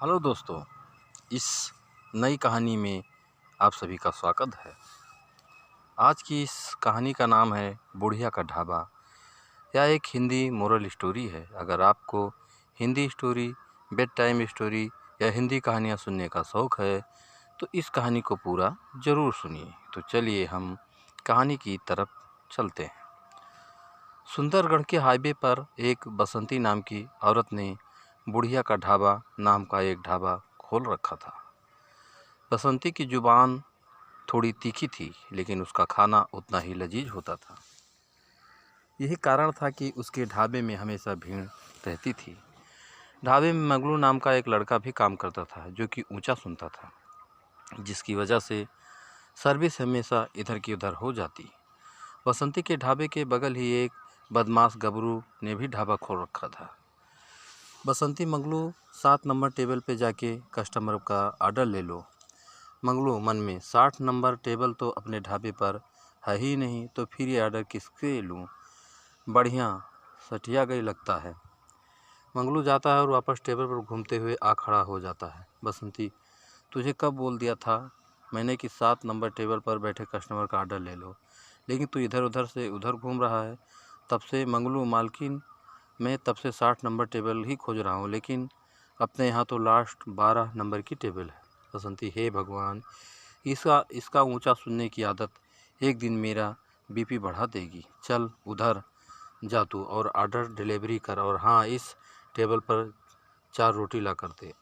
Hello दोस्तों, इस नई कहानी में आप सभी का स्वागत है। आज की इस कहानी का नाम है बुढ़िया का ढाबा। यह एक हिंदी मोरल स्टोरी है। अगर आपको Hindi story, bed time story या हिंदी कहानियाँ सुनने का शौक़ है तो इस कहानी को पूरा ज़रूर सुनिए। तो चलिए हम कहानी की तरफ चलते हैं। सुंदरगढ़ के हाईवे पर एक बसंती नाम की औरत ने बुढ़िया का ढाबा नाम का एक ढाबा खोल रखा था। बसंती की जुबान थोड़ी तीखी थी, लेकिन उसका खाना उतना ही लजीज होता था। यही कारण था कि उसके ढाबे में हमेशा भीड़ रहती थी। ढाबे में मंगलू नाम का एक लड़का भी काम करता था, जो कि ऊंचा सुनता था, जिसकी वजह से सर्विस हमेशा इधर की उधर हो जाती। बसंती के ढाबे के बगल ही एक बदमाश गबरू ने भी ढाबा खोल रखा था। बसंती, मंगलू 7 नंबर टेबल पे जाके कस्टमर का ऑर्डर ले लो। मंगलू मन में 60 नंबर टेबल तो अपने ढाबे पर है ही नहीं, तो फिर ये ऑर्डर किसके लूँ, बढ़िया सटिया गई लगता है। मंगलू जाता है और वापस टेबल पर घूमते हुए आ खड़ा हो जाता है। बसंती, तुझे कब बोल दिया था मैंने कि 7 नंबर टेबल पर बैठे कस्टमर का ऑर्डर ले लो, लेकिन तू इधर उधर से उधर घूम रहा है। तब से मंगलू मालकिन, मैं तब से 60 नंबर टेबल ही खोज रहा हूँ, लेकिन अपने यहाँ तो लास्ट 12 नंबर की टेबल है। बसंती, हे भगवान, इसका ऊंचा सुनने की आदत एक दिन मेरा बीपी बढ़ा देगी। चल उधर जा तू और ऑर्डर डिलीवरी कर, और हाँ, इस टेबल पर 4 रोटी ला कर दे।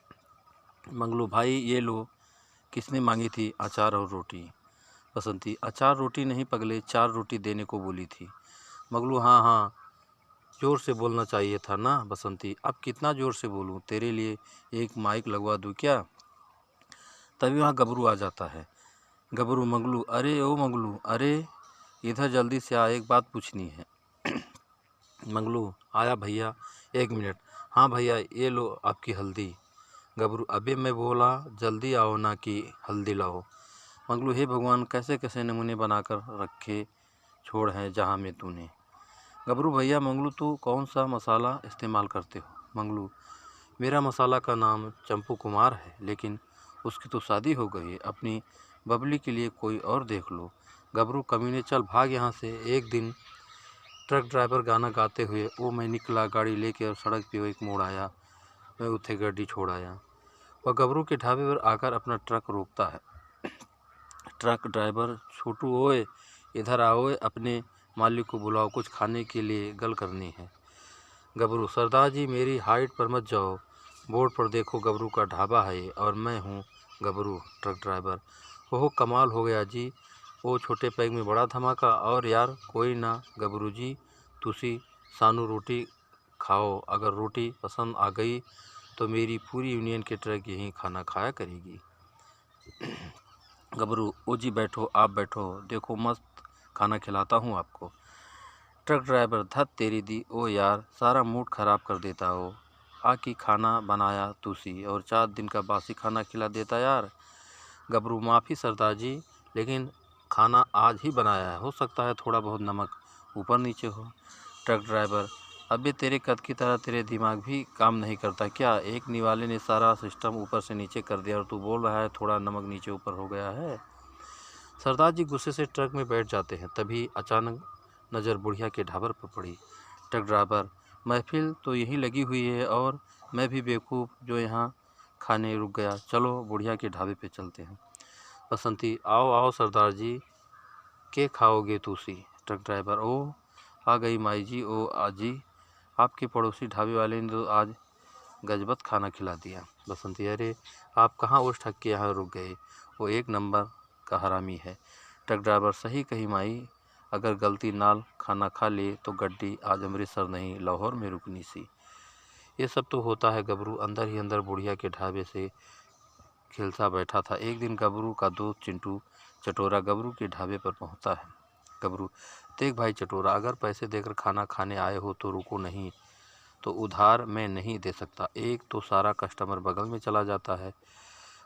मंगलू, भाई ये लो, किसने मांगी थी अचार और रोटी? बसंती, अचार रोटी नहीं पगले, 4 रोटी देने को बोली थी। मंगलू, हाँ हाँ, ज़ोर से बोलना चाहिए था ना। बसंती, अब कितना ज़ोर से बोलूं, तेरे लिए एक माइक लगवा दूं क्या? तभी वहाँ गबरू आ जाता है। गबरू, मंगलू, अरे ओ मंगलू, अरे इधर जल्दी से आ, एक बात पूछनी है। मंगलू, आया भैया, 1 मिनट। हाँ भैया, ये लो आपकी हल्दी। गबरू, अबे मैं बोला जल्दी आओ ना कि हल्दी लाओ। मंगलू, हे भगवान, कैसे कैसे नमूने बनाकर रखे छोड़ हैं जहाँ में तूने। गबरू, भैया मंगलू, तू कौन सा मसाला इस्तेमाल करते हो? मंगलू, मेरा मसाला का नाम चंपू कुमार है, लेकिन उसकी तो शादी हो गई है, अपनी बबली के लिए कोई और देख लो। गबरू, कमीने, चल भाग यहाँ से। एक दिन ट्रक ड्राइवर गाना गाते हुए वो मैं निकला गाड़ी लेके, और सड़क पे एक मोड़ आया, मैं उथे गड्डी छोड़ आया। वह गबरू के ढाबे पर आकर अपना ट्रक रोकता है। ट्रक ड्राइवर, छोटू ओए इधर आओ, अपने मालिक को बुलाओ, कुछ खाने के लिए गल करनी है। गबरू, सरदार जी मेरी हाइट पर मत जाओ, बोर्ड पर देखो गबरू का ढाबा है और मैं हूँ गबरू। ट्रक ड्राइवर, ओह कमाल हो गया जी, वो छोटे पैग में बड़ा धमाका। और यार कोई ना गबरू जी, तुसी सानू रोटी खाओ, अगर रोटी पसंद आ गई तो मेरी पूरी यूनियन के ट्रक यहीं खाना खाया करेगी। गबरू, ओ जी बैठो, आप बैठो, देखो मस्त खाना खिलाता हूँ आपको। ट्रक ड्राइवर, धत तेरी दी, ओ यार सारा मूड ख़राब कर देता हो। आकि खाना बनाया तुसी और 4 दिन का बासी खाना खिला देता यार। गबरू, माफ़ी सरदार जी, लेकिन खाना आज ही बनाया है, हो सकता है थोड़ा बहुत नमक ऊपर नीचे हो। ट्रक ड्राइवर, अबे तेरे कद की तरह तेरे दिमाग भी काम नहीं करता क्या? एक निवाले ने सारा सिस्टम ऊपर से नीचे कर दिया और तू बोल रहा है थोड़ा नमक नीचे ऊपर हो गया है। सरदार जी गुस्से से ट्रक में बैठ जाते हैं। तभी अचानक नज़र बुढ़िया के ढाबर पर पड़ी। ट्रक ड्राइवर, महफिल तो यहीं लगी हुई है और मैं भी बेवकूफ़ जो यहाँ खाने रुक गया, चलो बुढ़िया के ढाबे पे चलते हैं। बसंती, आओ आओ सरदार जी, के खाओगे तुसी? ट्रक ड्राइवर, ओ आ गई माई जी, ओ आजी, आपके पड़ोसी ढाबे वाले ने तो आज गजबत खाना खिला दिया। बसंती, अरे आप कहाँ उस ठग के यहाँ रुक गए, वो 1 नंबर का हरामी है। ट्रक ड्राइवर, सही कही माई, अगर गलती नाल खाना खा ले तो गड्डी आज अमृतसर नहीं लाहौर में रुकनी सी। ये सब तो होता है गबरू अंदर ही अंदर बुढ़िया के ढाबे से खिलसा बैठा था। एक दिन गबरू का दोस्त चिंटू चटोरा गबरू के ढाबे पर पहुंचता है। गबरू, देख भाई चटोरा, अगर पैसे देकर खाना खाने आए हो तो रुको, नहीं तो उधार मैं नहीं दे सकता। एक तो सारा कस्टमर बगल में चला जाता है,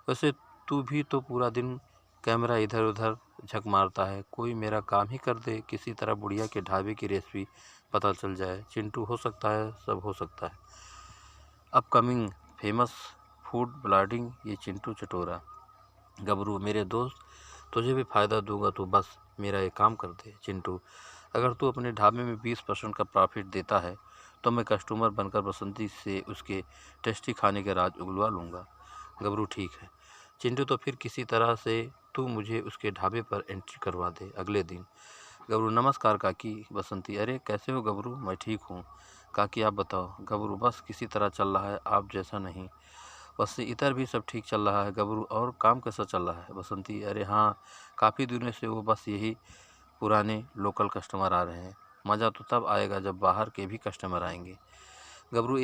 वैसे तू भी तो पूरा दिन कैमरा इधर उधर झक मारता है, कोई मेरा काम ही कर दे, किसी तरह बुढ़िया के ढाबे की रेसिपी पता चल जाए। चिंटू, हो सकता है, सब हो सकता है। अपकमिंग फेमस फूड ब्लॉगिंग ये चिंटू चटोरा। गबरू मेरे दोस्त, तुझे भी फ़ायदा दूंगा तो बस मेरा एक काम कर दे। चिंटू, अगर तू अपने ढाबे में 20% का प्रॉफिट देता है तो मैं कस्टमर बनकर बसंती से उसके टेस्टी खाने के राज उगलवा लूँगा। गबरू ठीक है। चिंटू, तो फिर किसी तरह से तू मुझे उसके ढाबे पर एंट्री करवा दे। अगले दिन। गबरू, नमस्कार काकी। बसंती, अरे कैसे हो गबरू? मैं ठीक हूँ काकी, आप बताओ। गबरू, बस किसी तरह चल रहा है, आप जैसा नहीं। बस इधर भी सब ठीक चल रहा है गबरू, और काम कैसा चल रहा है? बसंती, अरे हाँ, काफ़ी दिनों से वो बस यही पुराने लोकल कस्टमर आ रहे हैं। मज़ा तो तब आएगा जब बाहर के भी कस्टमर आएंगे। गबरू,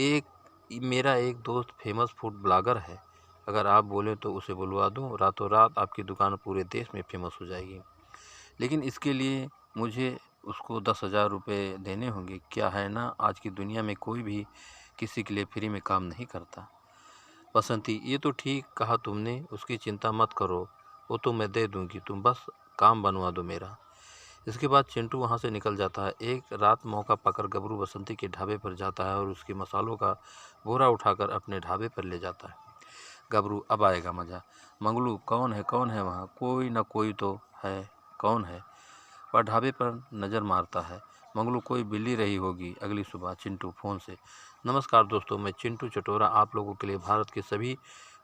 मेरा एक दोस्त फेमस फूड ब्लॉगर है, अगर आप बोले तो उसे बुलवा दूँ, रातों रात आपकी दुकान पूरे देश में फेमस हो जाएगी। लेकिन इसके लिए मुझे उसको 10,000 रुपये देने होंगे। क्या है ना, आज की दुनिया में कोई भी किसी के लिए फ्री में काम नहीं करता। बसंती, ये तो ठीक कहा तुमने, उसकी चिंता मत करो, वो तो मैं दे दूंगी, तुम बस काम बनवा दो मेरा। इसके बाद चिंटू वहाँ से निकल जाता है। एक रात मौका पाकर गबरू बसंती के ढाबे पर जाता है और उसके मसालों का बोरा उठाकर अपने ढाबे पर ले जाता है। गबरू, अब आएगा मज़ा। मंगलू, कौन है वहाँ? कोई ना कोई तो है, कौन है? वह ढाबे पर नज़र मारता है। मंगलू, कोई बिल्ली रही होगी। अगली सुबह चिंटू फ़ोन से, नमस्कार दोस्तों, मैं चिंटू चटोरा आप लोगों के लिए भारत के सभी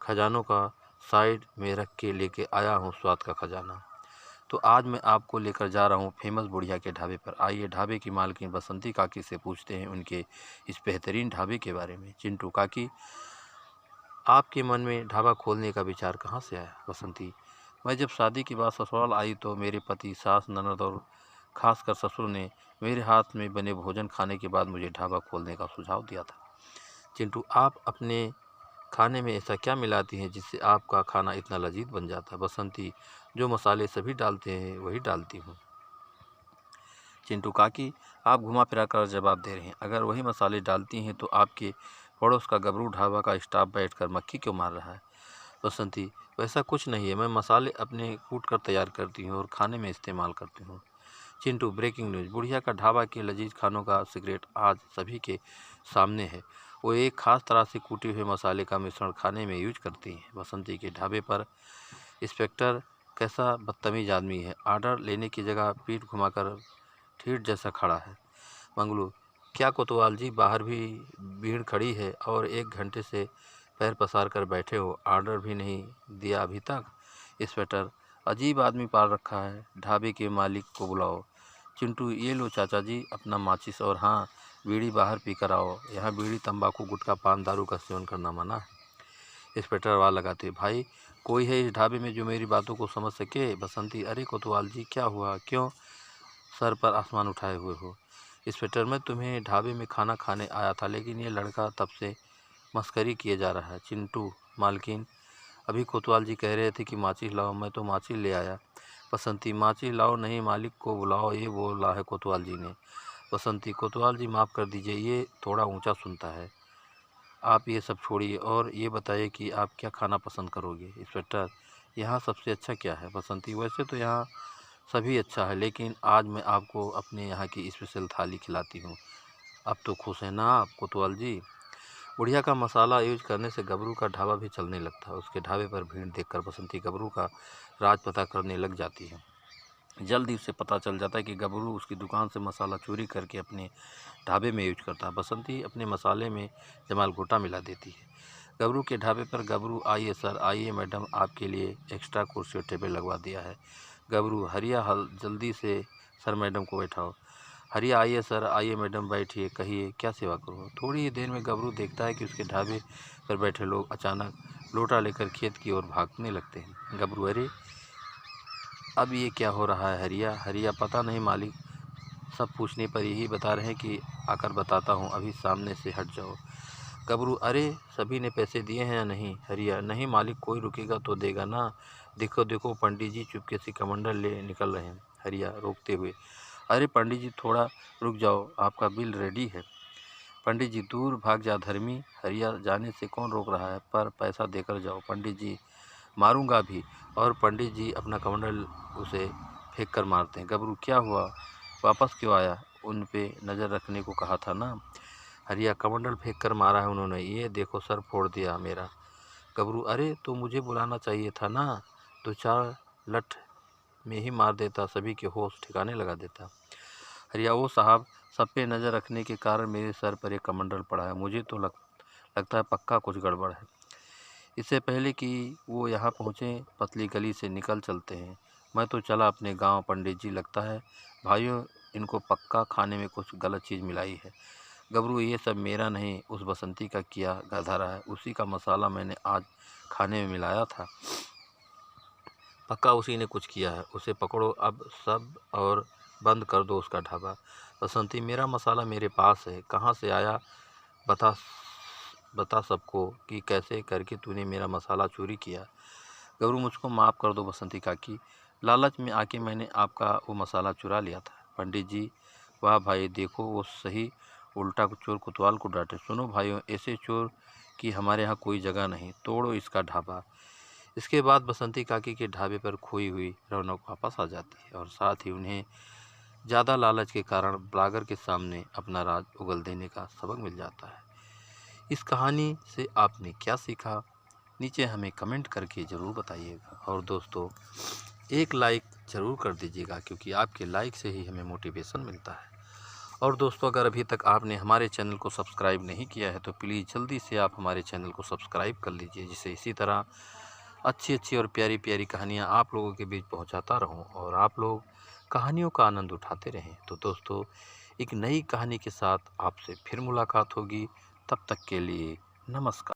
खजानों का साइड में रख के लेके आया हूँ स्वाद का खजाना। तो आज मैं आपको लेकर जा रहा हूँ फेमस बुढ़िया के ढाबे पर। आइए ढाबे की मालकिन बसंती काकी से पूछते हैं उनके इस बेहतरीन ढाबे के बारे में। चिंटू, काकी, आपके मन में ढाबा खोलने का विचार कहाँ से आया? बसंती, मैं जब शादी के बाद ससुराल आई तो मेरे पति, सास, ननद और खासकर ससुर ने मेरे हाथ में बने भोजन खाने के बाद मुझे ढाबा खोलने का सुझाव दिया था। चिंटू, आप अपने खाने में ऐसा क्या मिलाती हैं जिससे आपका खाना इतना लजीज बन जाता है? बसंती, जो मसाले सभी डालते हैं वही डालती हूँ। चिंटू, काकी, आप घुमा फिरा कर जवाब दे रहे हैं, अगर वही मसाले डालती हैं तो आपके पड़ोस का गबरू ढाबा का स्टाफ बैठकर मक्खी क्यों मार रहा है? बसंती, वैसा कुछ नहीं है, मैं मसाले अपने कूट कर तैयार करती हूँ और खाने में इस्तेमाल करती हूँ। चिंटू, ब्रेकिंग न्यूज़, बुढ़िया का ढाबा के लजीज खानों का सीक्रेट आज सभी के सामने है। वो एक खास तरह से कूटे हुए मसाले का मिश्रण खाने में यूज करती हैं। बसंती के ढाबे पर इंस्पेक्टर कैसा बदतमीज आदमी है, ऑर्डर लेने की जगह पीठ घुमाकर ठीठ जैसा खड़ा है। मंगलू, क्या कोतवाल जी, बाहर भी भीड़ खड़ी है और 1 घंटे से पैर पसार कर बैठे हो, ऑर्डर भी नहीं दिया अभी तक? इंस्पेक्टर, अजीब आदमी पाल रखा है, ढाबे के मालिक को बुलाओ। चिंटू, ये लो चाचा जी अपना माचिस, और हाँ, बीड़ी बाहर पी कर आओ, यहाँ बीड़ी, तंबाकू, गुटखा, पान, दारू का सेवन करना मना है। इंस्पेक्टर आवाज़ लगाते, भाई कोई है इस ढाबे में जो मेरी बातों को समझ सके? बसंती, अरे कोतवाल जी, क्या हुआ, क्यों सर पर आसमान उठाए हुए हो? इंस्पेक्टर, मैं तुम्हें ढाबे में खाना खाने आया था, लेकिन ये लड़का तब से मस्करी किए जा रहा है। चिंटू, मालकिन, अभी कोतवाल जी कह रहे थे कि माचिस लाओ, मैं तो माचिस ले आया। बसंती, माचिस लाओ नहीं, मालिक को बुलाओ, ये बोला है कोतवाल जी ने। बसंती, कोतवाल जी माफ़ कर दीजिए, ये थोड़ा ऊंचा सुनता है, आप ये सब छोड़िए और ये बताइए कि आप क्या खाना पसंद करोगे? इंस्पेक्टर, यहाँ सबसे अच्छा क्या है? बसंती, वैसे तो यहाँ सभी अच्छा है, लेकिन आज मैं आपको अपने यहाँ की स्पेशल थाली खिलाती हूँ। अब तो खुश हैं ना आप कोतवाल जी? बुढ़िया का मसाला यूज करने से गबरू का ढाबा भी चलने लगता है। उसके ढाबे पर भीड़ देखकर बसंती गबरू का राज पता करने लग जाती है। जल्द ही उसे पता चल जाता है कि गबरू उसकी दुकान से मसाला चोरी करके अपने ढाबे में यूज करता है। बसंती अपने मसाले में जमाल गोटा मिला देती है। गबरू के ढाबे पर, गबरू, आइए सर, आइए मैडम, आपके लिए एक्स्ट्रा कुर्सी और टेबल लगवा दिया है। गबरू, हरिया, हल जल्दी से सर मैडम को बैठाओ। हरिया, आइए सर, आइए मैडम, बैठिए, कहिए क्या सेवा करूँ? थोड़ी ही देर में गबरू देखता है कि उसके ढाबे पर बैठे लोग अचानक लोटा लेकर खेत की ओर भागने लगते हैं। गबरू, अरे अब ये क्या हो रहा है? हरिया, हरिया, पता नहीं मालिक, सब पूछने पर यही बता रहे हैं कि आकर बताता हूँ, अभी सामने से हट जाओ। गबरू, अरे सभी ने पैसे दिए हैं या नहीं? हरिया, नहीं मालिक, कोई रुकेगा तो देगा ना, देखो देखो पंडित जी चुपके से कमंडल ले निकल रहे हैं। हरिया रोकते हुए, अरे पंडित जी थोड़ा रुक जाओ, आपका बिल रेडी है। पंडित जी, दूर भाग जा धर्मी, हरिया जाने से कौन रोक रहा है, पर पैसा देकर जाओ। पंडित जी, मारूंगा भी, और पंडित जी अपना कमंडल उसे फेंक कर मारते हैं। गबरू, क्या हुआ, वापस क्यों आया? उन पे नज़र रखने को कहा था ना। हरिया, कमंडल फेंक कर मारा है उन्होंने, ये देखो सर फोड़ दिया मेरा। गबरू: अरे तो मुझे बुलाना चाहिए था ना, 2-4 लठ में ही मार देता, सभी के होश ठिकाने लगा देता। हरियाओ साहब, सब पे नज़र रखने के कारण मेरे सर पर एक कमंडल पड़ा है। मुझे तो लगता है पक्का कुछ गड़बड़ है। इससे पहले कि वो यहाँ पहुँचे, पतली गली से निकल चलते हैं। मैं तो चला अपने गांव। पंडित जी, लगता है भाइयों इनको पक्का खाने में कुछ गलत चीज़ मिलाई है। गबरू: ये सब मेरा नहीं, उस बसंती का किया धरा है। उसी का मसाला मैंने आज खाने में मिलाया था। पक्का उसी ने कुछ किया है। उसे पकड़ो अब सब और बंद कर दो उसका ढाबा। बसंती: मेरा मसाला मेरे पास है, कहाँ से आया बता सबको कि कैसे करके तूने मेरा मसाला चोरी किया। गबरू: मुझको माफ़ कर दो बसंती काकी, लालच में आके मैंने आपका वो मसाला चुरा लिया था। पंडित जी: वाह भाई, देखो वो सही, उल्टा चोर कोतवाल को डांटे। सुनो भाइयों, ऐसे चोर की हमारे यहाँ कोई जगह नहीं, तोड़ो इसका ढाबा। इसके बाद बसंती काकी के ढाबे पर खोई हुई रौनक वापस आ जाती है और साथ ही उन्हें ज़्यादा लालच के कारण ब्लॉगर के सामने अपना राज उगल देने का सबक मिल जाता है। इस कहानी से आपने क्या सीखा, नीचे हमें कमेंट करके ज़रूर बताइएगा। और दोस्तों, एक लाइक ज़रूर कर दीजिएगा, क्योंकि आपके लाइक से ही हमें मोटिवेशन मिलता है। और दोस्तों, अगर अभी तक आपने हमारे चैनल को सब्सक्राइब नहीं किया है तो प्लीज़ जल्दी से आप हमारे चैनल को सब्सक्राइब कर लीजिए, जिससे इसी तरह अच्छी और प्यारी कहानियाँ आप लोगों के बीच पहुँचाता रहूँ और आप लोग कहानियों का आनंद उठाते रहें। तो दोस्तों, एक नई कहानी के साथ आपसे फिर मुलाकात होगी। तब तक के लिए नमस्कार।